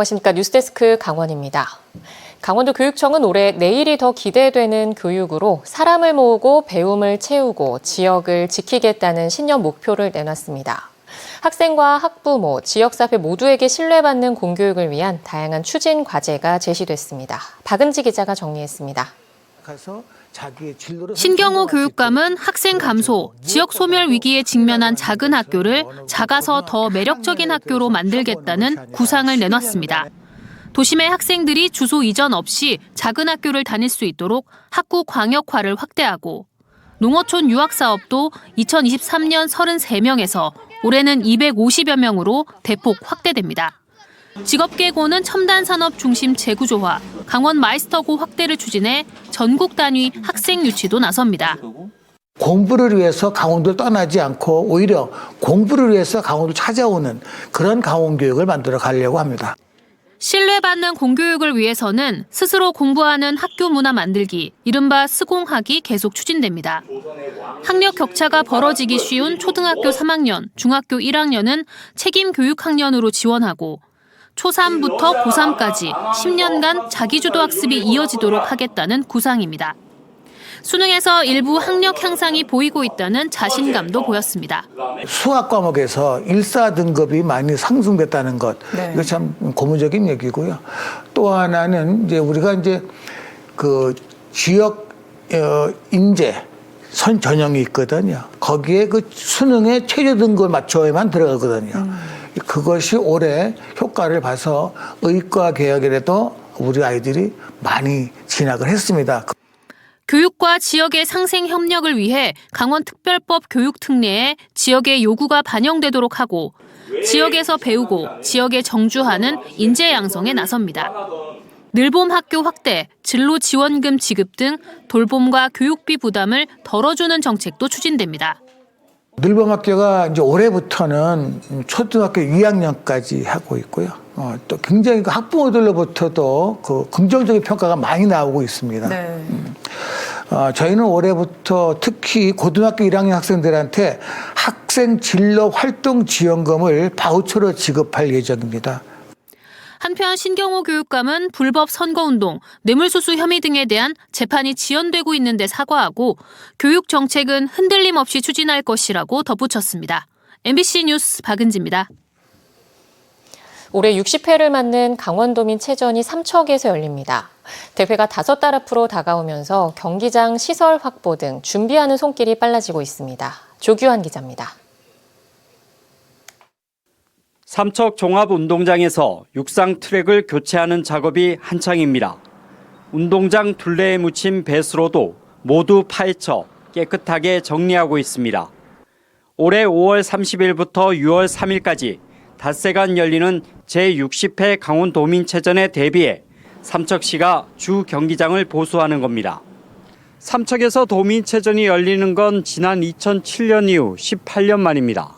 안녕하십니까. 뉴스데스크 강원입니다. 강원도 교육청은 올해 내일이 더 기대되는 교육으로 사람을 모으고 배움을 채우고 지역을 지키겠다는 신년 목표를 내놨습니다. 학생과 학부모, 지역사회 모두에게 신뢰받는 공교육을 위한 다양한 추진 과제가 제시됐습니다. 박은지 기자가 정리했습니다. 신경호 교육감은 학생 감소, 지역 소멸 위기에 직면한 작은 학교를 작아서 더 매력적인 학교로 만들겠다는 구상을 내놨습니다. 도심의 학생들이 주소 이전 없이 작은 학교를 다닐 수 있도록 학구 광역화를 확대하고 농어촌 유학 사업도 2023년 33명에서 올해는 250여 명으로 대폭 확대됩니다. 직업계고는 첨단 산업 중심 재구조화, 강원 마이스터고 확대를 추진해 전국 단위 학생 유치도 나섭니다. 공부를 위해서 강원도를 떠나지 않고 오히려 공부를 위해서 강원도를 찾아오는 그런 강원 교육을 만들어 가려고 합니다. 신뢰받는 공교육을 위해서는 스스로 공부하는 학교 문화 만들기, 이른바 스공학이 계속 추진됩니다. 학력 격차가 벌어지기 쉬운 초등학교 3학년, 중학교 1학년은 책임 교육 학년으로 지원하고 초3부터 고3까지 10년간 자기주도 학습이 이어지도록 하겠다는 구상입니다. 수능에서 일부 학력 향상이 보이고 있다는 자신감도 보였습니다. 수학 과목에서 1사 등급이 많이 상승됐다는 것, 이거 참 고무적인 얘기고요. 또 하나는 이제 우리가 이제 그 지역 인재 선 전형이 있거든요. 거기에 그 수능의 최저 등급을 맞춰야만 들어가거든요. 그것이 올해 효과를 봐서 의과 개혁에도 우리 아이들이 많이 진학을 했습니다. 교육과 지역의 상생 협력을 위해 강원특별법 교육특례에 지역의 요구가 반영되도록 하고 지역에서 배우고 지역에 정주하는 인재 양성에 나섭니다. 늘봄 학교 확대, 진로 지원금 지급 등 돌봄과 교육비 부담을 덜어주는 정책도 추진됩니다. 늘봄 학교가 이제 올해부터는 초등학교 2학년까지 하고 있고요. 또 굉장히 그 학부모들로부터도 그 긍정적인 평가가 많이 나오고 있습니다. 네. 저희는 올해부터 특히 고등학교 1학년 학생들한테 학생 진로 활동 지원금을 바우처로 지급할 예정입니다. 한편 신경호 교육감은 불법 선거운동, 뇌물수수 혐의 등에 대한 재판이 지연되고 있는데 사과하고 교육 정책은 흔들림 없이 추진할 것이라고 덧붙였습니다. MBC 뉴스 박은지입니다. 올해 60회를 맞는 강원도민 체전이 삼척에서 열립니다. 대회가 5달 앞으로 다가오면서 경기장 시설 확보 등 준비하는 손길이 빨라지고 있습니다. 조규환 기자입니다. 삼척 종합운동장에서 육상 트랙을 교체하는 작업이 한창입니다. 운동장 둘레에 묻힌 배수로도 모두 파헤쳐 깨끗하게 정리하고 있습니다. 올해 5월 30일부터 6월 3일까지 닷새간 열리는 제60회 강원도민체전에 대비해 삼척시가 주 경기장을 보수하는 겁니다. 삼척에서 도민체전이 열리는 건 지난 2007년 이후 18년 만입니다.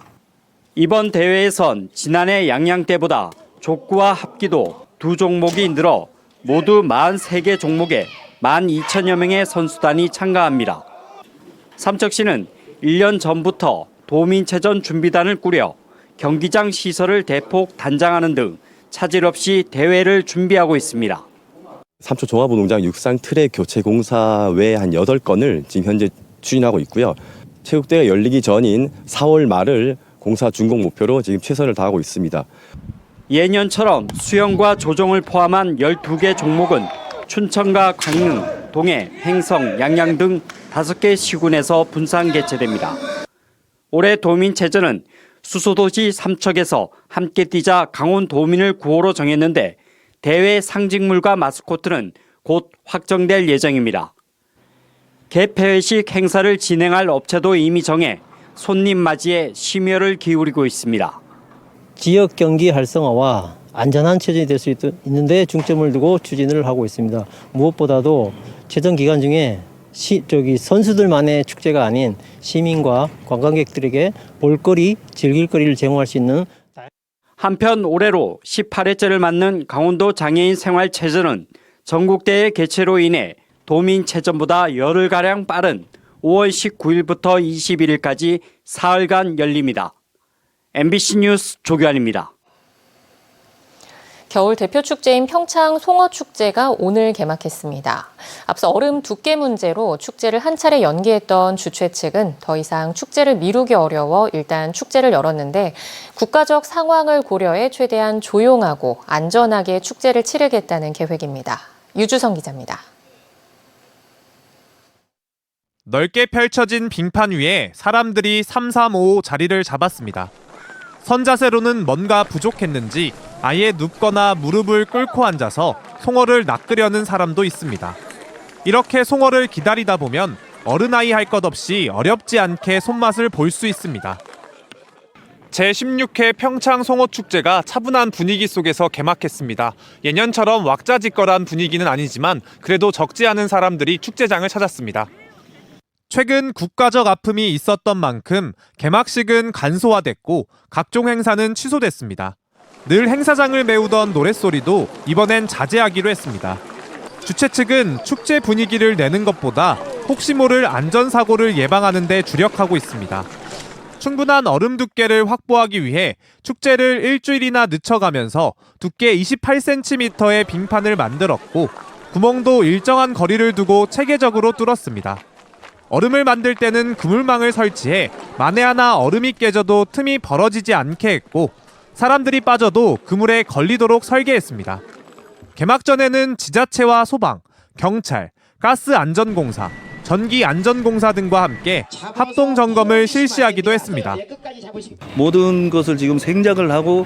이번 대회에선 지난해 양양 때보다 족구와 합기도 두 종목이 늘어 모두 43개 종목에 12,000여 명의 선수단이 참가합니다. 삼척시는 1년 전부터 도민체전 준비단을 꾸려 경기장 시설을 대폭 단장하는 등 차질 없이 대회를 준비하고 있습니다. 삼척 종합운동장 육상 트랙 교체 공사 외 한 8건을 지금 현재 추진하고 있고요. 체육대회가 열리기 전인 4월 말을 공사 준공 목표로 지금 최선을 다하고 있습니다. 예년처럼 수영과 조정을 포함한 12개 종목은 춘천과 강릉, 동해, 행성, 양양 등 5개 시군에서 분산 개최됩니다. 올해 도민체전은 수소도시 삼척에서 함께 뛰자 강원 도민을 구호로 정했는데 대회 상징물과 마스코트는 곧 확정될 예정입니다. 개폐회식 행사를 진행할 업체도 이미 정해 손님 맞이에 심혈을 기울이고 있습니다. 지역 경기 활성화와 안전한 체전이 될 수 있는 데 중점을 두고 추진을 하고 있습니다. 무엇보다도 체전 기간 중에 선수들만의 축제가 아닌 시민과 관광객들에게 볼거리, 즐길거리를 제공할 수 있는 한편 올해로 18회째를 맞는 강원도 장애인 생활체전은 전국대회 개최로 인해 도민체전보다 열흘가량 빠른 5월 19일부터 21일까지 사흘간 열립니다. MBC 뉴스 조규환입니다. 겨울 대표 축제인 평창 송어축제가 오늘 개막했습니다. 앞서 얼음 두께 문제로 축제를 한 차례 연기했던 주최 측은 더 이상 축제를 미루기 어려워 일단 축제를 열었는데 국가적 상황을 고려해 최대한 조용하고 안전하게 축제를 치르겠다는 계획입니다. 유주성 기자입니다. 넓게 펼쳐진 빙판 위에 사람들이 3-3-5 자리를 잡았습니다. 선자세로는 뭔가 부족했는지 아예 눕거나 무릎을 꿇고 앉아서 송어를 낚으려는 사람도 있습니다. 이렇게 송어를 기다리다 보면 어른아이 할 것 없이 어렵지 않게 손맛을 볼 수 있습니다. 제16회 평창 송어축제가 차분한 분위기 속에서 개막했습니다. 예년처럼 왁자지껄한 분위기는 아니지만 그래도 적지 않은 사람들이 축제장을 찾았습니다. 최근 국가적 아픔이 있었던 만큼 개막식은 간소화됐고 각종 행사는 취소됐습니다. 늘 행사장을 메우던 노랫소리도 이번엔 자제하기로 했습니다. 주최 측은 축제 분위기를 내는 것보다 혹시 모를 안전사고를 예방하는 데 주력하고 있습니다. 충분한 얼음 두께를 확보하기 위해 축제를 일주일이나 늦춰가면서 두께 28cm의 빙판을 만들었고 구멍도 일정한 거리를 두고 체계적으로 뚫었습니다. 얼음을 만들 때는 그물망을 설치해 만에 하나 얼음이 깨져도 틈이 벌어지지 않게 했고 사람들이 빠져도 그물에 걸리도록 설계했습니다. 개막 전에는 지자체와 소방, 경찰, 가스안전공사, 전기안전공사 등과 함께 합동 점검을 실시하기도 했습니다. 모든 것을 지금 생략을 하고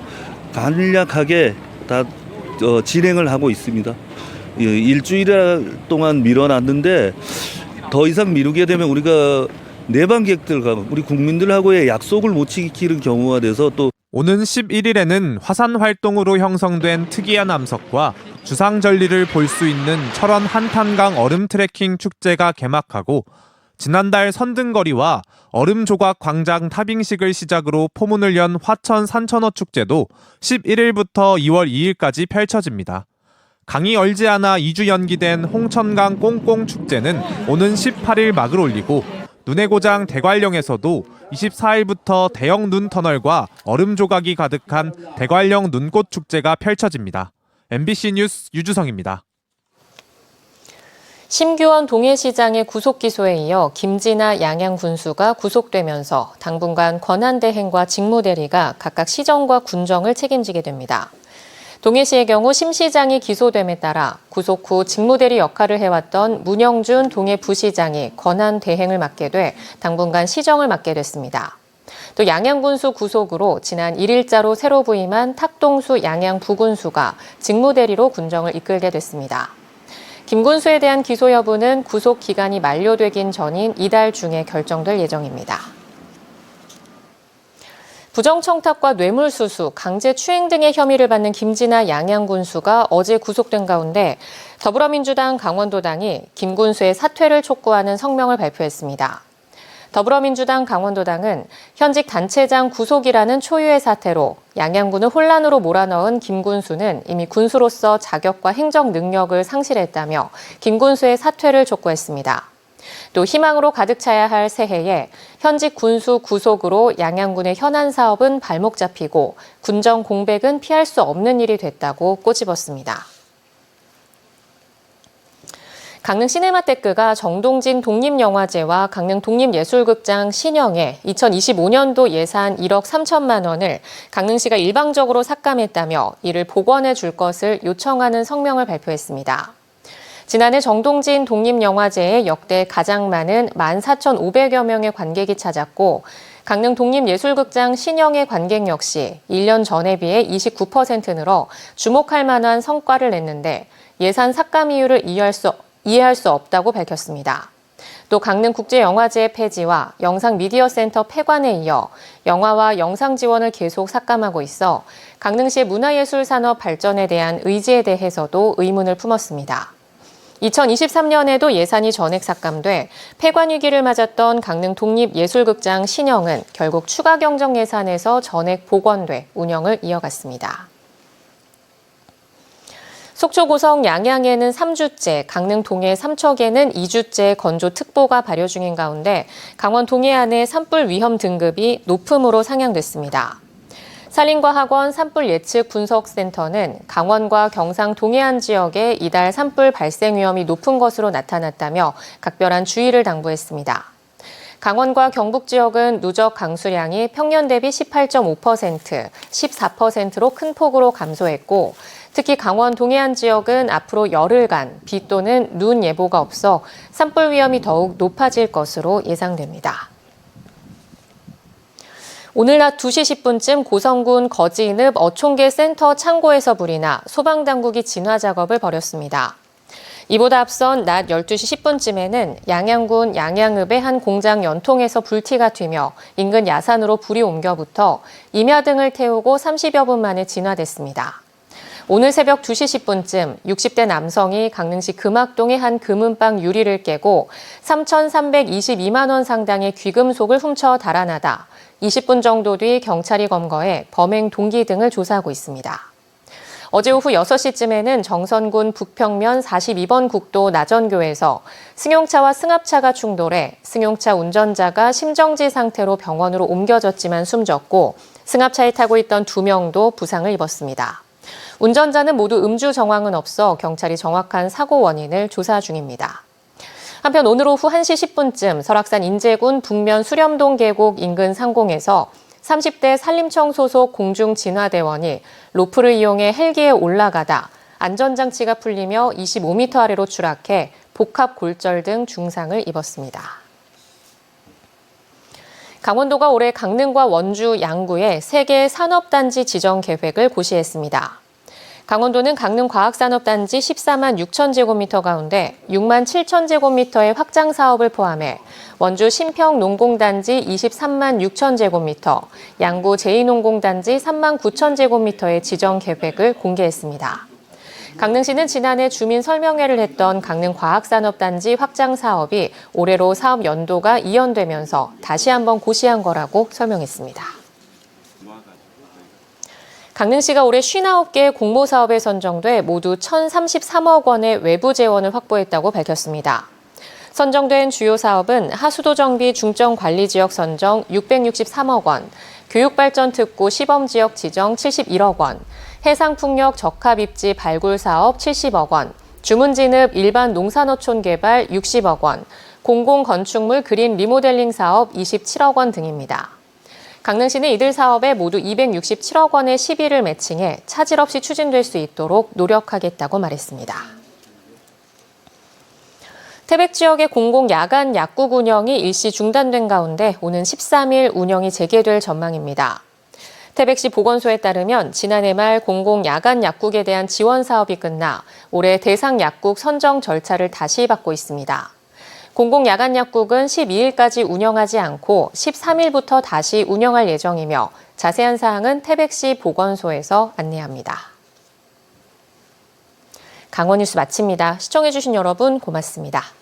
간략하게 다 진행을 하고 있습니다. 일주일 동안 미뤄놨는데 더 이상 미루게 되면 우리가 내방객들과 우리 국민들하고의 약속을 못 지키는 경우가 돼서 또 오는 11일에는 화산 활동으로 형성된 특이한 암석과 주상절리를 볼 수 있는 철원 한탄강 얼음 트레킹 축제가 개막하고 지난달 선등거리와 얼음 조각 광장 타빙식을 시작으로 포문을 연 화천 산천어 축제도 11일부터 2월 2일까지 펼쳐집니다. 강이 얼지 않아 2주 연기된 홍천강 꽁꽁 축제는 오는 18일 막을 올리고 눈의 고장 대관령에서도 24일부터 대형 눈 터널과 얼음 조각이 가득한 대관령 눈꽃 축제가 펼쳐집니다. MBC 뉴스 유주성입니다. 심규원 동해시장의 구속 기소에 이어 김진아 양양 군수가 구속되면서 당분간 권한대행과 직무대리가 각각 시정과 군정을 책임지게 됩니다. 동해시의 경우 심 시장이 기소됨에 따라 구속 후 직무대리 역할을 해왔던 문영준 동해부시장이 권한대행을 맡게 돼 당분간 시정을 맡게 됐습니다. 또 양양군수 구속으로 지난 1일자로 새로 부임한 탁동수 양양부군수가 직무대리로 군정을 이끌게 됐습니다. 김 군수에 대한 기소 여부는 구속 기간이 만료되긴 전인 이달 중에 결정될 예정입니다. 부정청탁과 뇌물수수, 강제추행 등의 혐의를 받는 김진아 양양군수가 어제 구속된 가운데 더불어민주당 강원도당이 김 군수의 사퇴를 촉구하는 성명을 발표했습니다. 더불어민주당 강원도당은 현직 단체장 구속이라는 초유의 사태로 양양군을 혼란으로 몰아넣은 김 군수는 이미 군수로서 자격과 행정 능력을 상실했다며 김 군수의 사퇴를 촉구했습니다. 또 희망으로 가득 차야 할 새해에 현직 군수 구속으로 양양군의 현안 사업은 발목 잡히고 군정 공백은 피할 수 없는 일이 됐다고 꼬집었습니다. 강릉 시네마테크가 정동진 독립영화제와 강릉 독립예술극장 신영에 2025년도 예산 1억 3천만 원을 강릉시가 일방적으로 삭감했다며 이를 복원해 줄 것을 요청하는 성명을 발표했습니다. 지난해 정동진 독립영화제에 역대 가장 많은 14,500여 명의 관객이 찾았고 강릉 독립예술극장 신영의 관객 역시 1년 전에 비해 29% 늘어 주목할 만한 성과를 냈는데 예산 삭감 이유를 이해할 수 없다고 밝혔습니다. 또 강릉국제영화제 폐지와 영상미디어센터 폐관에 이어 영화와 영상 지원을 계속 삭감하고 있어 강릉시의 문화예술 산업 발전에 대한 의지에 대해서도 의문을 품었습니다. 2023년에도 예산이 전액 삭감돼 폐관 위기를 맞았던 강릉 독립예술극장 신영은 결국 추가 경정 예산에서 전액 복원돼 운영을 이어갔습니다. 속초 고성 양양에는 3주째, 강릉 동해 삼척에는 2주째 건조특보가 발효 중인 가운데 강원 동해안의 산불 위험 등급이 높음으로 상향됐습니다. 산림과학원 산불 예측 분석센터는 강원과 경상 동해안 지역에 이달 산불 발생 위험이 높은 것으로 나타났다며 각별한 주의를 당부했습니다. 강원과 경북 지역은 누적 강수량이 평년 대비 18.5%, 14%로 큰 폭으로 감소했고, 특히 강원 동해안 지역은 앞으로 열흘간 비 또는 눈 예보가 없어 산불 위험이 더욱 높아질 것으로 예상됩니다. 오늘 낮 2시 10분쯤 고성군 거지인읍 어촌계 센터 창고에서 불이 나 소방당국이 진화 작업을 벌였습니다. 이보다 앞선 낮 12시 10분쯤에는 양양군 양양읍의 한 공장 연통에서 불티가 튀며 인근 야산으로 불이 옮겨붙어 임야 등을 태우고 30여 분 만에 진화됐습니다. 오늘 새벽 2시 10분쯤 60대 남성이 강릉시 금악동의 한 금은방 유리를 깨고 3,322만 원 상당의 귀금속을 훔쳐 달아나다 20분 정도 뒤 경찰이 검거해 범행 동기 등을 조사하고 있습니다. 어제 오후 6시쯤에는 정선군 북평면 42번 국도 나전교에서 승용차와 승합차가 충돌해 승용차 운전자가 심정지 상태로 병원으로 옮겨졌지만 숨졌고 승합차에 타고 있던 2명도 부상을 입었습니다. 운전자는 모두 음주 정황은 없어 경찰이 정확한 사고 원인을 조사 중입니다. 한편 오늘 오후 1시 10분쯤 설악산 인제군 북면 수렴동 계곡 인근 상공에서 30대 산림청 소속 공중진화대원이 로프를 이용해 헬기에 올라가다 안전장치가 풀리며 25m 아래로 추락해 복합골절 등 중상을 입었습니다. 강원도가 올해 강릉과 원주, 양구에 3개의 산업단지 지정 계획을 고시했습니다. 강원도는 강릉과학산업단지 14만 6천 제곱미터 가운데 6만 7천 제곱미터의 확장 사업을 포함해 원주 신평농공단지 23만 6천 제곱미터, 양구 제2농공단지 3만 9천 제곱미터의 지정 계획을 공개했습니다. 강릉시는 지난해 주민 설명회를 했던 강릉과학산업단지 확장 사업이 올해로 사업 연도가 이연되면서 다시 한번 고시한 거라고 설명했습니다. 강릉시가 올해 59개의 공모사업에 선정돼 모두 1,033억 원의 외부 재원을 확보했다고 밝혔습니다. 선정된 주요 사업은 하수도 정비 중점관리지역 선정 663억 원, 교육발전 특구 시범지역 지정 71억 원, 해상풍력 적합입지 발굴 사업 70억 원, 주문진읍 일반 농산어촌 개발 60억 원, 공공건축물 그린 리모델링 사업 27억 원 등입니다. 강릉시는 이들 사업에 모두 267억 원의 시비를 매칭해 차질 없이 추진될 수 있도록 노력하겠다고 말했습니다. 태백 지역의 공공야간 약국 운영이 일시 중단된 가운데 오는 13일 운영이 재개될 전망입니다. 태백시 보건소에 따르면 지난해 말 공공야간 약국에 대한 지원 사업이 끝나 올해 대상 약국 선정 절차를 다시 받고 있습니다. 공공야간 약국은 12일까지 운영하지 않고 13일부터 다시 운영할 예정이며 자세한 사항은 태백시 보건소에서 안내합니다. 강원 뉴스 마칩니다. 시청해주신 여러분 고맙습니다.